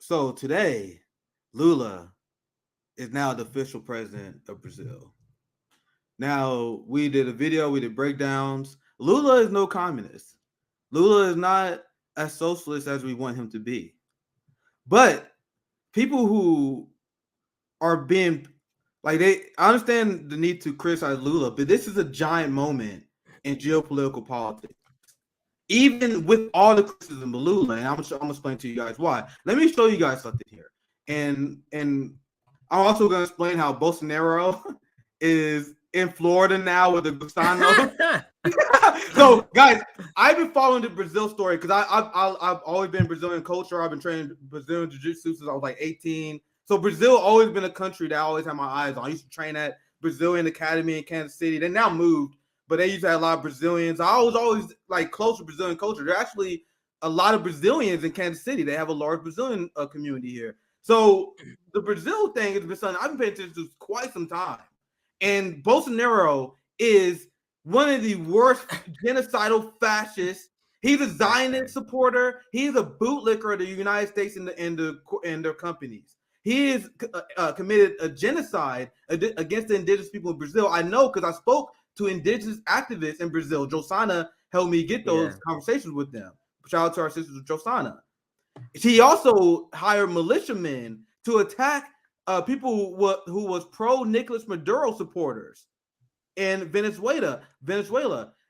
So today, Lula is now the official president of Brazil. Now, we did a video, we did breakdowns. Lula is no communist. Lula is not as socialist as we want him to be. But people who are being I understand the need to criticize Lula, but this is a giant moment in geopolitical politics. Even with all the criticism of Lula, and I'm gonna explain to you guys why. Let me show you guys something here, and I'm also gonna explain how Bolsonaro is in Florida now with the Gusano. So, guys, I've been following the Brazil story because I've always been Brazilian culture. I've been training Brazilian jiu-jitsu since I was like 18. So Brazil always been a country that I always had my eyes on. I used to train at Brazilian Academy in Kansas City. They now moved, but they used to have a lot of Brazilians. I was always like close to Brazilian culture. There are actually a lot of Brazilians in Kansas City. They have a large Brazilian community here. So the Brazil thing has been something I've been paying attention to quite some time. And Bolsonaro is one of the worst genocidal fascists. He's a Zionist supporter. He's a bootlicker of the United States and their companies. He has committed a genocide against the indigenous people in Brazil. I know because I spoke to indigenous activists in Brazil. Josana helped me get those conversations with them. Shout out to our sisters Josana. She also hired militiamen to attack people who was pro-Nicolas Maduro supporters in Venezuela.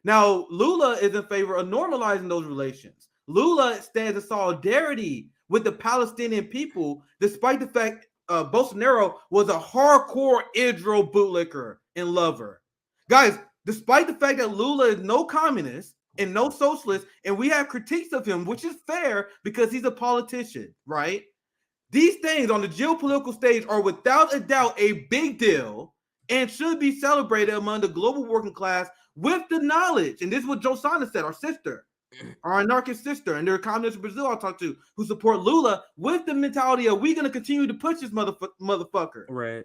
Now, Lula is in favor of normalizing those relations. Lula stands in solidarity with the Palestinian people, despite the fact Bolsonaro was a hardcore Israel bootlicker and lover. Guys, despite the fact that Lula is no communist and no socialist, and we have critiques of him, which is fair because he's a politician, right? These things on the geopolitical stage are without a doubt a big deal and should be celebrated among the global working class with the knowledge. And this is what Josana said, our sister, our anarchist sister, and there are communists in Brazil I talked to who support Lula with the mentality of we're going to continue to push this motherfucker. Right?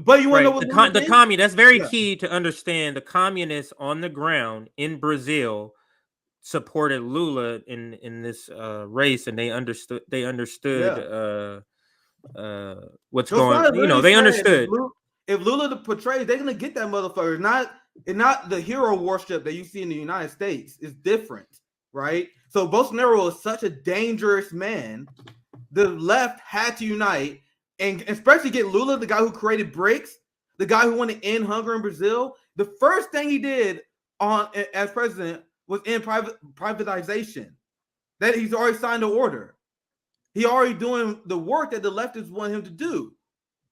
But you want to know what the communist, that's very key to understand. The communists on the ground in Brazil supported Lula in this race, and they understood what's going on. They understood. If Lula portrays, they're gonna get that motherfucker. Not the hero worship that you see in the United States. It's different, right? So Bolsonaro is such a dangerous man. The left had to unite and especially get Lula, the guy who created BRICS, the guy who wanted to end hunger in Brazil. The first thing he did as president was end privatization. That he's already signed the order. He already doing the work that the leftists want him to do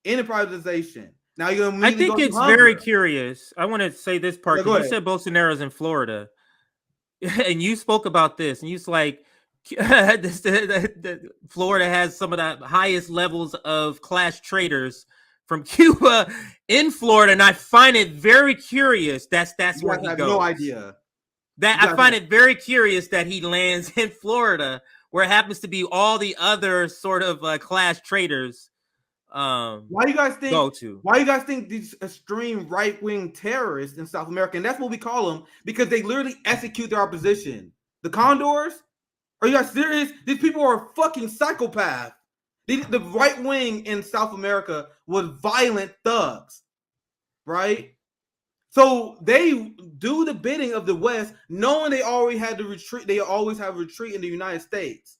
in the privatization. Now you're gonna I think it's very curious. I want to say this part. You said Bolsonaro's in Florida, and you spoke about this, and you was like, Florida has some of the highest levels of class traitors from Cuba in Florida, and I find it very curious. That's where he goes. No idea. I find it very curious that he lands in Florida, where it happens to be all the other sort of class traitors. Why you guys think these extreme right-wing terrorists in South America, and that's what we call them, because they literally execute their opposition. The Condors? Are you guys serious? These people are fucking psychopaths. The right wing in South America was violent thugs, right? So they do the bidding of the West, knowing they already had to retreat. They always have a retreat in the United States.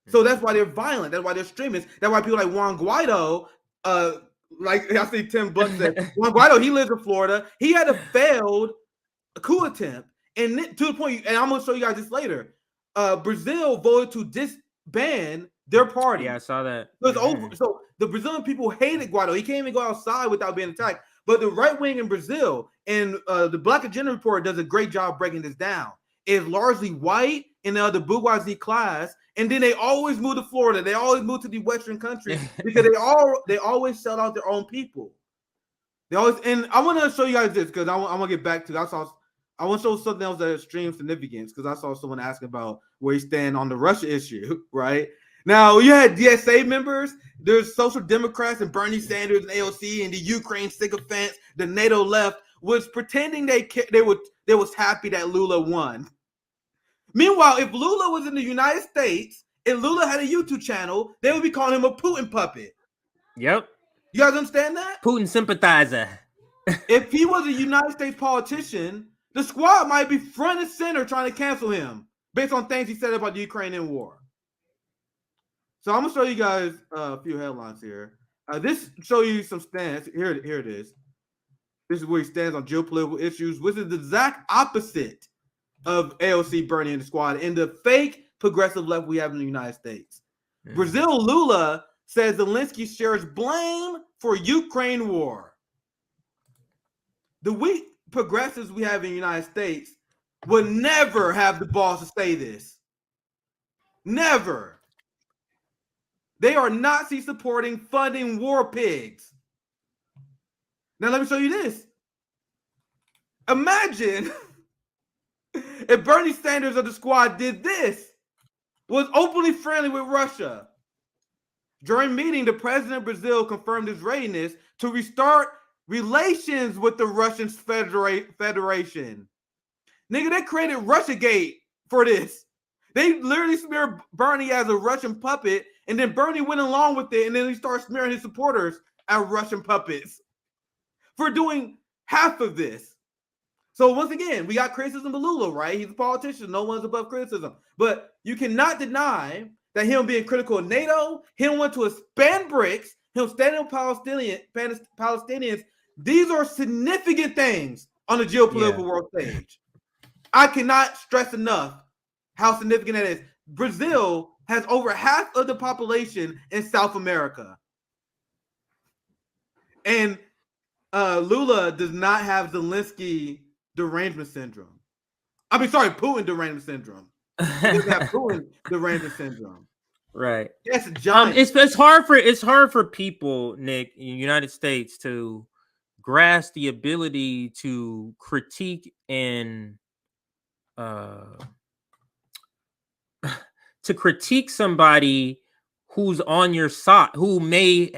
So that's why they're violent. That's why they're extremists. That's why people like Juan Guaido, like I see Tim Buck said, Juan Guaido, he lives in Florida. He had a failed coup attempt. And to the point, and I'm going to show you guys this later, Brazil voted to disband their party. Yeah, I saw that. So it's over. So the Brazilian people hated Guaido. He can't even go outside without being attacked. But the right wing in Brazil, and the Black Agenda Report does a great job breaking this down. It's largely white and the bourgeoisie class, and then they always move to Florida. They always move to the Western countries because they always sell out their own people. They always, and I want to show you guys this because I want to get back to. I want to show something else that has extreme significance because I saw someone asking about where you stand on the Russia issue. Right now, you had DSA members. There's Social Democrats and Bernie Sanders and AOC and the Ukraine sycophants. The NATO left was pretending they was happy that Lula won. Meanwhile, if Lula was in the United States if Lula had a YouTube channel, they would be calling him a Putin puppet. Yep. You guys understand that? Putin sympathizer. If he was a United States politician, the squad might be front and center trying to cancel him based on things he said about the Ukrainian war. So I'm gonna show you guys a few headlines here. This show you some stance. Here it is. This is where he stands on geopolitical issues, which is the exact opposite of AOC, Bernie, and the squad, and the fake progressive left we have in the United States. Mm-hmm. Brazil Lula says Zelensky shares blame for Ukraine war. The weak progressives we have in the United States would never have the balls to say this. Never. They are Nazi supporting, funding war pigs. Now let me show you this. Imagine if Bernie Sanders of the squad did this, was openly friendly with Russia. During meeting, the president of Brazil confirmed his readiness to restart relations with the Russian Federation. Nigga, they created Russiagate for this. They literally smeared Bernie as a Russian puppet, and then Bernie went along with it, and then he started smearing his supporters as Russian puppets for doing half of this. So once again, we got criticism of Lula, right? He's a politician. No one's above criticism. But you cannot deny that him being critical of NATO, him wanting to expand BRICS, him standing with Palestinians, these are significant things on the geopolitical world stage. I cannot stress enough how significant that is. Brazil has over half of the population in South America. And Lula does not have Zelensky derangement syndrome. I mean, sorry, Putin derangement syndrome. He doesn't have Putin derangement syndrome. Right. That's a giant. It's hard for people, Nick, in the United States to grasp the ability to critique and to critique somebody who's on your side, who's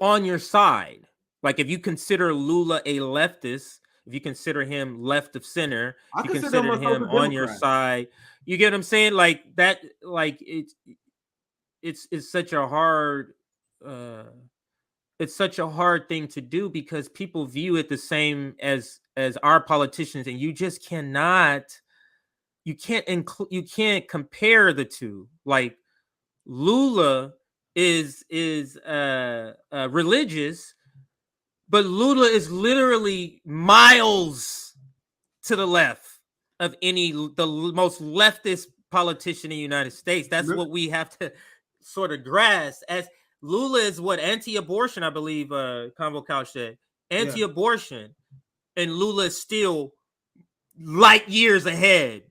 on your side. Like if you consider Lula a leftist, if you consider him left of center, if you consider him on your side, you get what I'm saying? Like that, like it's such a hard it's such a hard thing to do because people view it the same as our politicians, and you just cannot, you can't compare the two. Like Lula is religious, but Lula is literally miles to the left of the most leftist politician in the United States. That's what we have to sort of grasp. As Lula is what, anti-abortion, I believe, Convo Couch said. Anti-abortion. And Lula is still light years ahead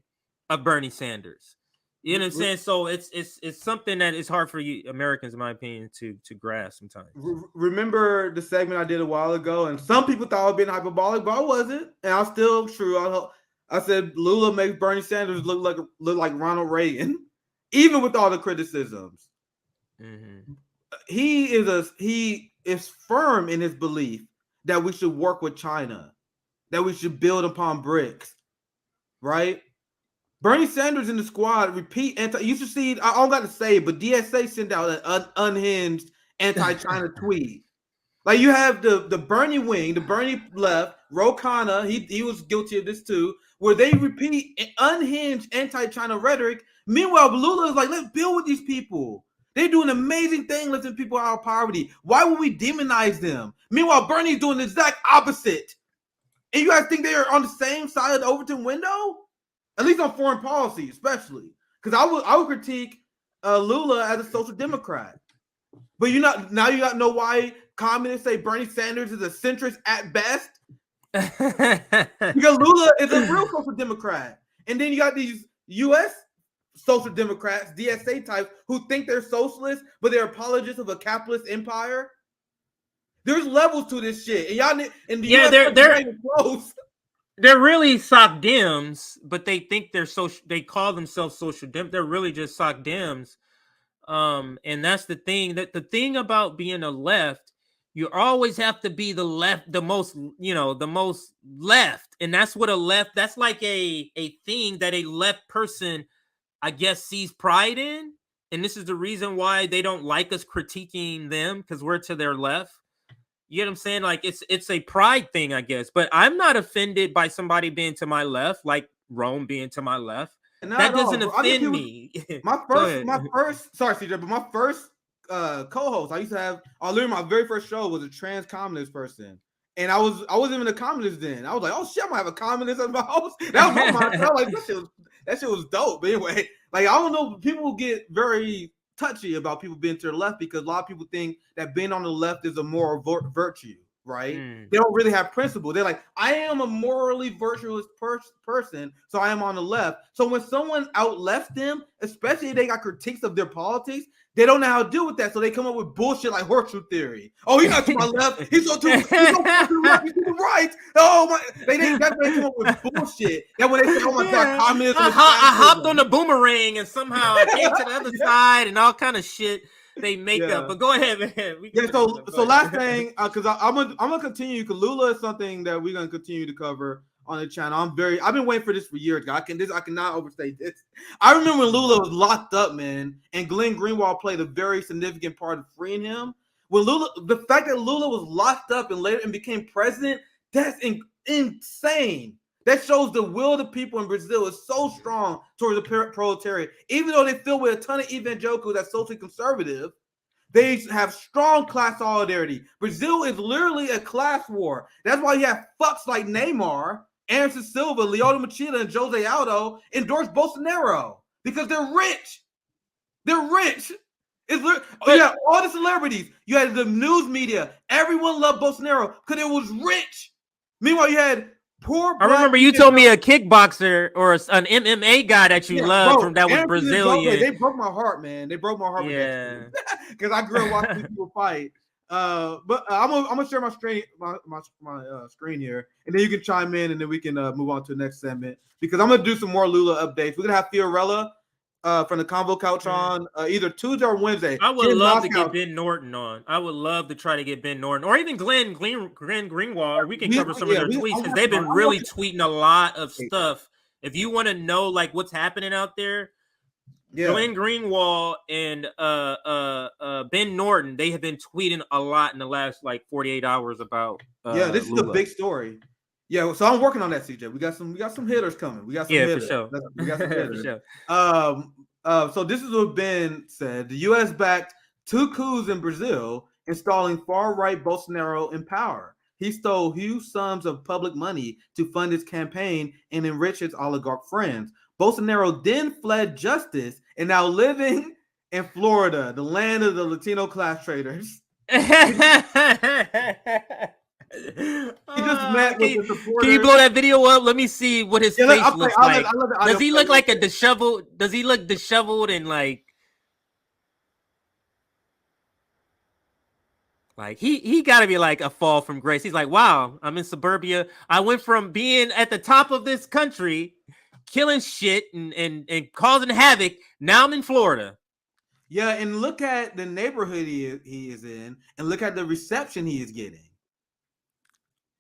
of Bernie Sanders. You know what I'm saying? So it's something that is hard for you Americans, in my opinion, to grasp sometimes. Remember the segment I did a while ago, and some people thought I was being hyperbolic, but I wasn't, and I'm still true. I said Lula makes Bernie Sanders look like Ronald Reagan, even with all the criticisms. Mm-hmm. He is firm in his belief that we should work with China, that we should build upon BRICS, right? Bernie Sanders and the squad repeat you should see, I don't got to say, but DSA sent out an unhinged anti-China tweet. Like you have the Bernie wing, the Bernie left, Ro Khanna, he was guilty of this too, where they repeat unhinged anti-China rhetoric. Meanwhile, Lula is like, let's build with these people. They do an amazing thing lifting people out of poverty. Why would we demonize them? Meanwhile, Bernie's doing the exact opposite. And you guys think they are on the same side of the Overton window? At least on foreign policy, especially. Because I would critique Lula as a social democrat. But now you got to know why communists say Bernie Sanders is a centrist at best. Because Lula is a real social democrat. And then you got these U.S. social democrats, DSA types, who think they're socialists, but they're apologists of a capitalist empire. There's levels to this shit. And they're close. They're really sock Dems, but they think they're social. They call themselves social Dems. They're really just sock Dems. And that's the thing. That the thing about being a left, you always have to be the left, the most left. And that's what a left. That's like a thing that a left person I guess, sees pride in, and this is the reason why they don't like us critiquing them, because we're to their left. You get what I'm saying? Like, it's a pride thing, I guess. But I'm not offended by somebody being to my left, like Rome being to my left. Not That at all, doesn't bro. I get offend people. me. My Go first, ahead. sorry, CJ, but my first co-host, I used to have, literally my very first show was a trans communist person. And I wasn't even a communist then. I was like, oh shit, I'm gonna have a communist as my host. That was my mindset. I was like, that shit was dope. But anyway, like, I don't know, people get very touchy about people being to the left because a lot of people think that being on the left is a moral virtue, right? They don't really have principle. They're like, I am a morally virtuous person, so I am on the left. So when someone out left them, especially if they got critiques of their politics, they don't know how to deal with that. So they come up with bullshit like horseshoe theory. Oh, he's not to my left. He's so to the left. He's to the right. Oh my! That's when they come up with bullshit. That when they say, "Oh my god, communism." I hopped on the boomerang and somehow I came to the other side and all kind of shit they make up. But go ahead, man. So last thing, because I'm gonna continue, because Lula is something that we're gonna continue to cover on the channel. I've been waiting for this for years. I cannot overstate this. I remember when Lula was locked up, man, and Glenn Greenwald played a very significant part of freeing him. When the fact that Lula was locked up and later and became president, that's insane. That shows the will of the people in Brazil is so strong towards the proletariat. Even though they filled with a ton of evangelicals that's socially conservative, they have strong class solidarity. Brazil is literally a class war. That's why you have fucks like Neymar, Anderson Silva, Leota Machida, and Jose Aldo endorse Bolsonaro because they're rich. They're rich. All the celebrities. You had the news media. Everyone loved Bolsonaro because it was rich. Meanwhile, you had poor. I remember you told me a kickboxer or an MMA guy that you loved that was Brazilian. They broke my heart, man. They broke my heart. Yeah, because I grew up watching people fight. But I'm gonna share my screen, my screen here, and then you can chime in, and then we can move on to the next segment because I'm gonna do some more Lula updates. We're gonna have Fiorella from the Convo Couch on either Tuesday or Wednesday. I would love to get Ben Norton on. I would love to try to get Ben Norton or even Glenn Greenwald. We can cover some of their tweets because they've been really tweeting a lot of stuff. If you want to know like what's happening out there, Glenn Greenwald and Ben Norton, they have been tweeting a lot in the last like 48 hours about this is Lula. a big story. Yeah, so I'm working on that, CJ. We got some hitters coming. We got some hitters. For sure. We got some hitters. For sure. So this is what Ben said. The U.S. backed 2 coups in Brazil, installing far-right Bolsonaro in power. He stole huge sums of public money to fund his campaign and enrich his oligarch friends. Bolsonaro then fled justice and now living in Florida, the land of the Latino class traders. He just met with the supporters. Can you blow that video up? Let me see what his face looks like. Does he look like a disheveled? Does he look disheveled and like he got to be like a fall from grace? He's like, wow, I'm in suburbia. I went from being at the top of this country, killing shit and causing havoc. Now I'm in Florida. Yeah, and look at the neighborhood he is in, and look at the reception he is getting.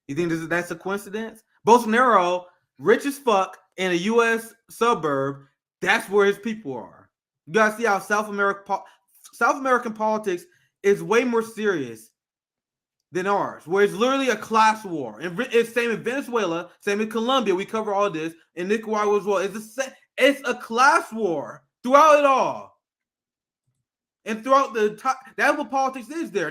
You think that's a coincidence? Bolsonaro, rich as fuck in a U.S. suburb, that's where his people are. You gotta see how South American politics is way more serious than ours, where it's literally a class war. And it's same in Venezuela, same in Colombia. We cover all this, in Nicaragua as well. It's a class war throughout it all. And throughout that's what politics is there.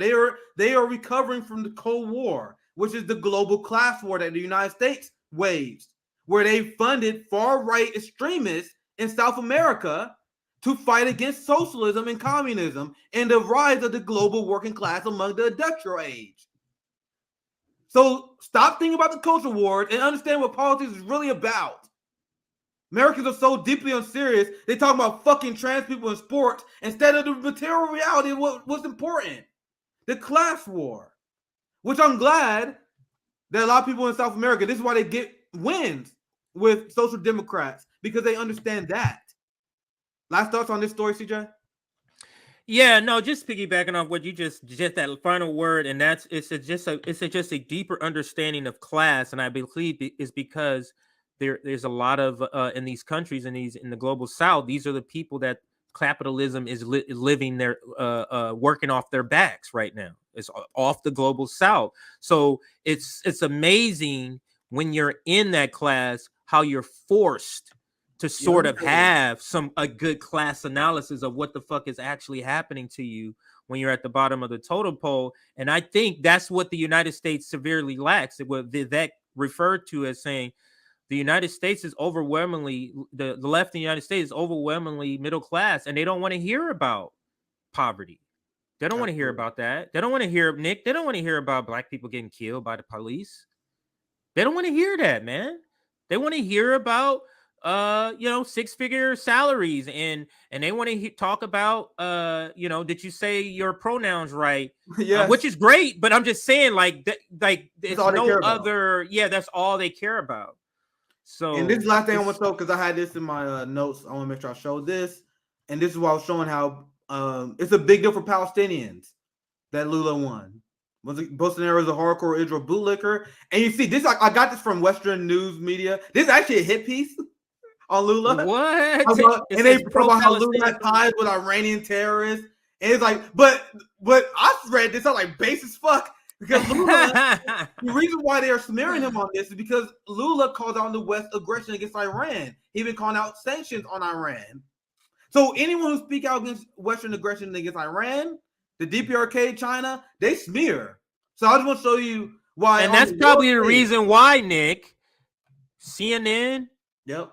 They are recovering from the Cold War, which is the global class war that the United States waged, where they funded far-right extremists in South America to fight against socialism and communism and the rise of the global working class among the industrial age. So stop thinking about the culture wars and understand what politics is really about. Americans are so deeply unserious, they talk about fucking trans people in sports instead of the material reality of what's important. The class war. Which I'm glad that a lot of people in South America, this is why they get wins with social democrats, because they understand that. Last thoughts on this story, CJ? Yeah, no, just piggybacking off what you just that final word, and it's just a deeper understanding of class, and I believe it's because there's a lot of in these countries, in the global South, these are the people that capitalism is living their working off their backs right now. It's off the global South. So it's amazing when you're in that class how you're forced to sort of have a good class analysis of what the fuck is actually happening to you when you're at the bottom of the totem pole. And I think that's what the United States severely lacks. What Vivek referred to as saying the United States is overwhelmingly, the left in the United States is overwhelmingly middle class, and they don't want to hear about poverty. They don't want to hear about that. They don't want to hear, Nick, they don't want to hear about black people getting killed by the police. They don't want to hear that, man. They want to hear about six-figure salaries, and they want to talk about did you say your pronouns right? Yes. Which is great, but I'm just saying, there's no other. Yeah, that's all they care about. So, and this is the last thing I want to show, because I had this in my notes. I want to make sure I show this, and this is why I was showing how it's a big deal for Palestinians that Lula won. Bolsonaro is a hardcore Israel bootlicker, and you see this. I got this from Western news media. This is actually a hit piece on Lula. What? And they talk about how Lula had ties with Iranian terrorists, and it's like, but I read this, I'm like, base as fuck. Because Lula, the reason why they are smearing him on this is because Lula called out the West aggression against Iran. He been calling out sanctions on Iran. So anyone who speak out against Western aggression against Iran, the DPRK, China, they smear. So I just want to show you why. And that's probably the reason why, Nick, CNN, yep,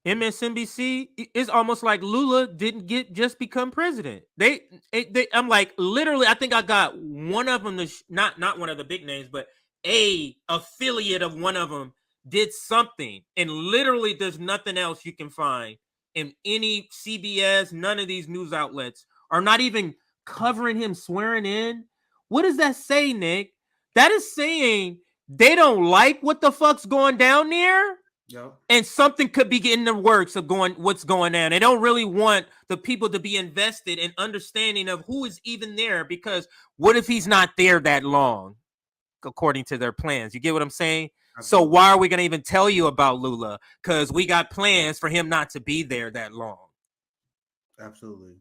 MSNBC, it's almost like Lula didn't just become president. I'm like, literally, I think I got one of them, not one of the big names, but a affiliate of one of them did something, and literally there's nothing else you can find in any CBS, none of these news outlets are not even covering him swearing in. What does that say, Nick? That is saying they don't like what the fuck's going down there. Yep. And something could be in the works of what's going on. They don't really want the people to be invested in understanding of who is even there, because what if he's not there that long, according to their plans? You get what I'm saying? Absolutely. So why are we going to even tell you about Lula? Because we got plans for him not to be there that long. Absolutely.